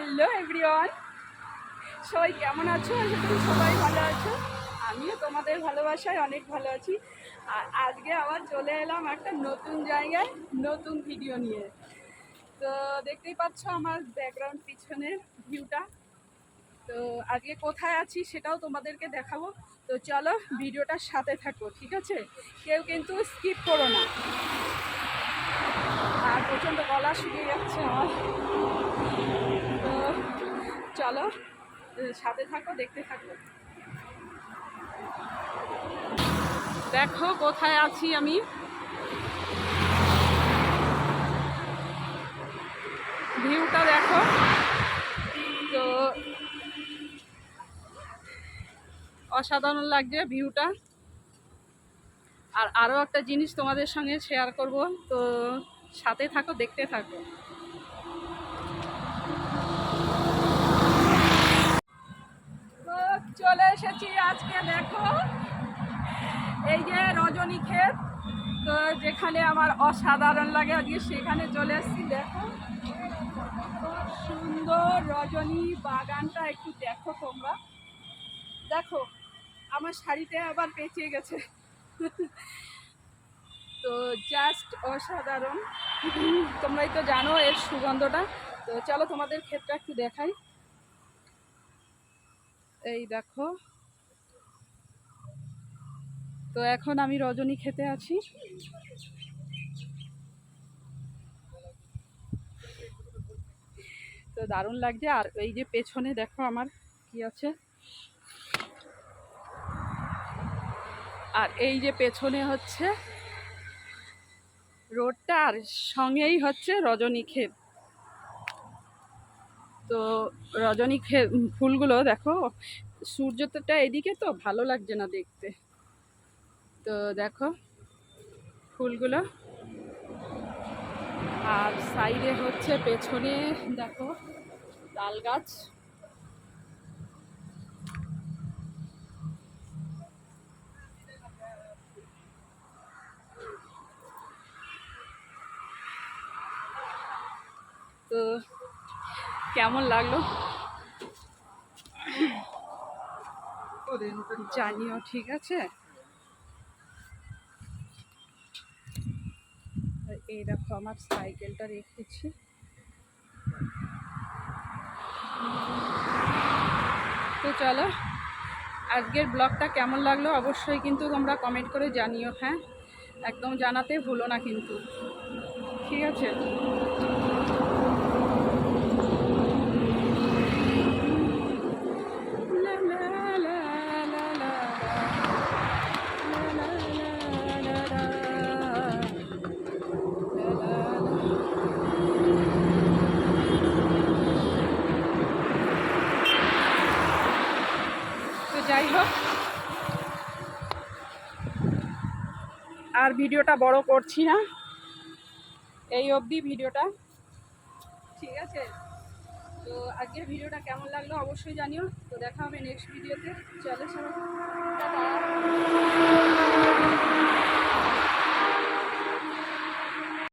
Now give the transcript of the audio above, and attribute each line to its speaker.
Speaker 1: Hello everyone, সবাই কেমন আছো? আশা করি সবাই ভালো আছো। আমিও তোমাদের ভালোবাসায় অনেক ভালো আছি। আর আজকে আবার চলে এলাম একটা নতুন জায়গায় নতুন ভিডিও নিয়ে। তো দেখতেই পাচ্ছ আমার ব্যাকগ্রাউন্ড পিছনের ভিউটা। তো আজকে কোথায় আছি সেটাও তোমাদেরকে দেখাবো। তো চলো ভিডিওটার সাথে থাকো, ঠিক আছে? কেউ কিন্তু স্কিপ করো না। আর প্রচণ্ড গলা শুকিয়ে যাচ্ছে আমার। তো চলো সাথে থাকো, দেখতে থাকো। দেখো কোথায় আছি আমি। ভিউটা দেখো। তো অসাধারণ লাগছে ভিউটা। আর আরও একটা জিনিস তোমাদের সঙ্গে শেয়ার করব, তো সাথে থাকো, দেখতে থাকো। তো চলে এসেছি আজকে, দেখো এই যে রজনী ক্ষেত। তো যেখানে আমার অসাধারণ লাগে আজকে সেখানে চলে এসেছি। দেখো কত সুন্দর রজনী বাগানটা, একটু দেখো তোমরা। দেখো আমার শাড়িতে আবার পেঁচিয়ে গেছে। তো জাস্ট অসাধারণ। তোমরাই তো জানো এর সুগন্ধটা। তো চলো তোমাদের ক্ষেতটা একটু দেখাই। এই দেখো, তো এখন আমি রজনী খেতে আছি। তো দারুণ লাগছে। আর এই যে পেছনে দেখো আমার কি আছে, আর এই যে পেছনে হচ্ছে রোডটা, আর সঙ্গেই হচ্ছে রজনী ক্ষেত। তো রজনী ক্ষেত ফুলগুলো দেখো, সূর্যটা এদিকে তো ভালো লাগছে না দেখতে। তো দেখো ফুলগুলো, আর সাইডে হচ্ছে পেছনে দেখো তাল গাছ। তো কেমন লাগলো জানিও, ঠিক আছে? এই দেখো আমার সাইকেলটা রেখেছি। তো চলো আজকের ব্লগটা কেমন লাগলো অবশ্যই কিন্তু তোমরা কমেন্ট করে জানিও। হ্যাঁ, একদম জানাতে ভুলো না কিন্তু, ঠিক আছে? তো যাই হোক, আর ভিডিওটা বড় করছি না, এই অবধি ভিডিওটা, ঠিক আছে? তো আজকের ভিডিওটা কেমন লাগলো অবশ্যই জানিও। তো দেখা হবে নেক্সট ভিডিওতে। চলো সবাই টাটা।